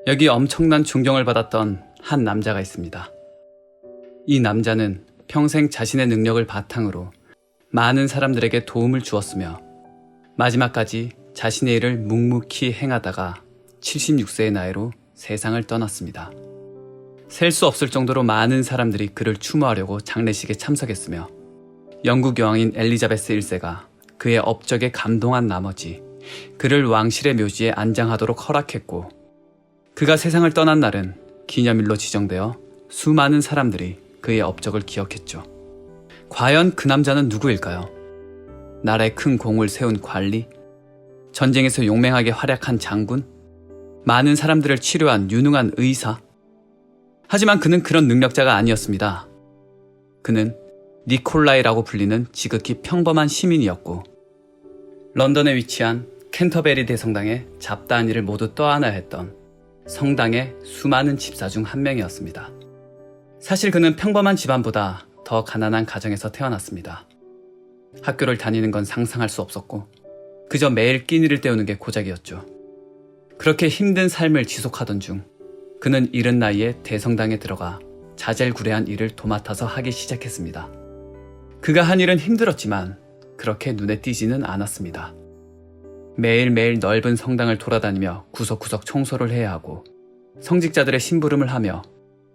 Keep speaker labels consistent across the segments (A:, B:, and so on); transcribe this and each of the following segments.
A: 여기 엄청난 존경을 받았던 한 남자가 있습니다. 이 남자는 평생 자신의 능력을 바탕으로 많은 사람들에게 도움을 주었으며 마지막까지 자신의 일을 묵묵히 행하다가 76세의 나이로 세상을 떠났습니다. 셀 수 없을 정도로 많은 사람들이 그를 추모하려고 장례식에 참석했으며 영국 여왕인 엘리자베스 1세가 그의 업적에 감동한 나머지 그를 왕실의 묘지에 안장하도록 허락했고, 그가 세상을 떠난 날은 기념일로 지정되어 수많은 사람들이 그의 업적을 기억했죠. 과연 그 남자는 누구일까요? 나라에 큰 공을 세운 관리? 전쟁에서 용맹하게 활약한 장군? 많은 사람들을 치료한 유능한 의사? 하지만 그는 그런 능력자가 아니었습니다. 그는 니콜라이라고 불리는 지극히 평범한 시민이었고, 런던에 위치한 캔터베리 대성당에 잡다한 일을 모두 떠안아야 했던 성당의 수많은 집사 중 한 명이었습니다. 사실 그는 평범한 집안보다 더 가난한 가정에서 태어났습니다. 학교를 다니는 건 상상할 수 없었고 그저 매일 끼니를 때우는 게 고작이었죠. 그렇게 힘든 삶을 지속하던 중 그는 이른 나이에 대성당에 들어가 자잘구레한 일을 도맡아서 하기 시작했습니다. 그가 한 일은 힘들었지만 그렇게 눈에 띄지는 않았습니다. 매일매일 넓은 성당을 돌아다니며 구석구석 청소를 해야 하고 성직자들의 심부름을 하며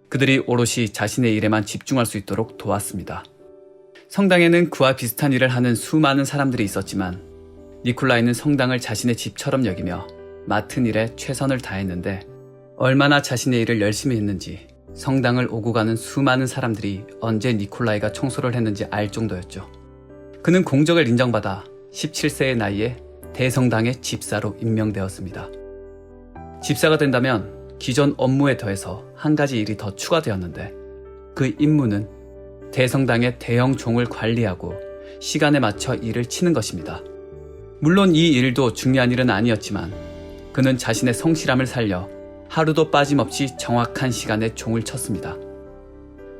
A: 그들이 오롯이 자신의 일에만 집중할 수 있도록 도왔습니다. 성당에는 그와 비슷한 일을 하는 수많은 사람들이 있었지만 니콜라이는 성당을 자신의 집처럼 여기며 맡은 일에 최선을 다했는데, 얼마나 자신의 일을 열심히 했는지 성당을 오고 가는 수많은 사람들이 언제 니콜라이가 청소를 했는지 알 정도였죠. 그는 공적을 인정받아 17세의 나이에 대성당의 집사로 임명되었습니다. 집사가 된다면 기존 업무에 더해서 한 가지 일이 더 추가되었는데, 그 임무는 대성당의 대형 종을 관리하고 시간에 맞춰 일을 치는 것입니다. 물론 이 일도 중요한 일은 아니었지만 그는 자신의 성실함을 살려 하루도 빠짐없이 정확한 시간에 종을 쳤습니다.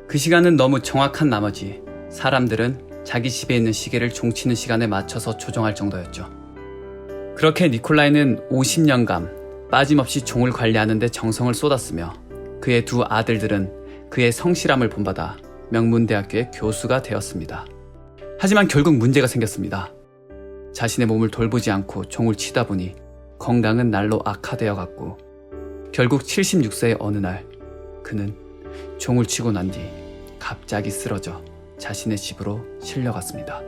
A: 그 시간은 너무 정확한 나머지 사람들은 자기 집에 있는 시계를 종치는 시간에 맞춰서 조정할 정도였죠. 그렇게 니콜라이는 50년간 빠짐없이 종을 관리하는 데 정성을 쏟았으며 그의 두 아들들은 그의 성실함을 본받아 명문대학교의 교수가 되었습니다. 하지만 결국 문제가 생겼습니다. 자신의 몸을 돌보지 않고 종을 치다 보니 건강은 날로 악화되어 갔고, 결국 76세의 어느 날 그는 종을 치고 난 뒤 갑자기 쓰러져 자신의 집으로 실려갔습니다.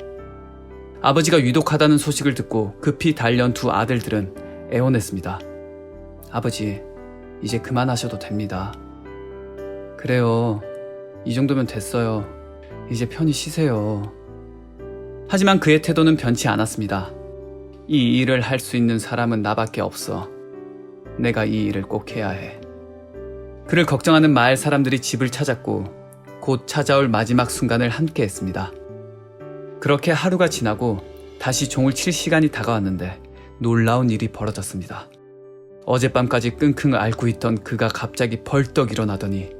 A: 아버지가 위독하다는 소식을 듣고 급히 달려온 두 아들들은 애원했습니다. 아버지, 이제 그만하셔도 됩니다. 그래요. 이 정도면 됐어요. 이제 편히 쉬세요. 하지만 그의 태도는 변치 않았습니다. 이 일을 할 수 있는 사람은 나밖에 없어. 내가 이 일을 꼭 해야 해. 그를 걱정하는 마을 사람들이 집을 찾았고 곧 찾아올 마지막 순간을 함께 했습니다. 그렇게 하루가 지나고 다시 종을 칠 시간이 다가왔는데 놀라운 일이 벌어졌습니다. 어젯밤까지 끙끙 앓고 있던 그가 갑자기 벌떡 일어나더니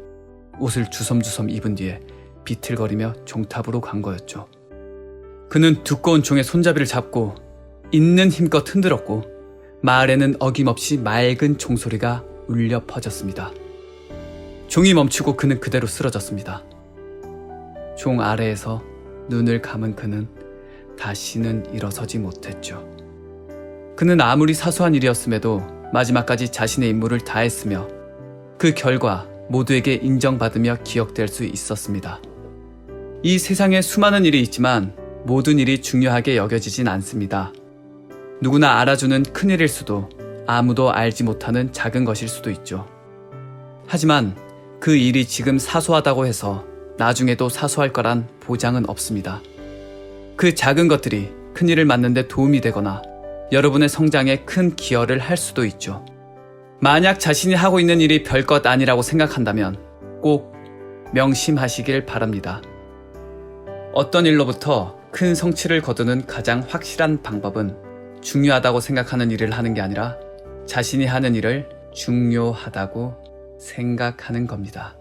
A: 옷을 주섬주섬 입은 뒤에 비틀거리며 종탑으로 간 거였죠. 그는 두꺼운 종의 손잡이를 잡고 있는 힘껏 흔들었고 마을에는 어김없이 맑은 종소리가 울려 퍼졌습니다. 종이 멈추고 그는 그대로 쓰러졌습니다. 종 아래에서 눈을 감은 그는 다시는 일어서지 못했죠. 그는 아무리 사소한 일이었음에도 마지막까지 자신의 임무를 다했으며 그 결과 모두에게 인정받으며 기억될 수 있었습니다. 이 세상에 수많은 일이 있지만 모든 일이 중요하게 여겨지진 않습니다. 누구나 알아주는 큰일일 수도 아무도 알지 못하는 작은 것일 수도 있죠. 하지만 그 일이 지금 사소하다고 해서 나중에도 사소할 거란 보장은 없습니다. 그 작은 것들이 큰일을 맡는 데 도움이 되거나 여러분의 성장에 큰 기여를 할 수도 있죠. 만약 자신이 하고 있는 일이 별것 아니라고 생각한다면 꼭 명심하시길 바랍니다. 어떤 일로부터 큰 성취를 거두는 가장 확실한 방법은 중요하다고 생각하는 일을 하는 게 아니라 자신이 하는 일을 중요하다고 생각하는 겁니다.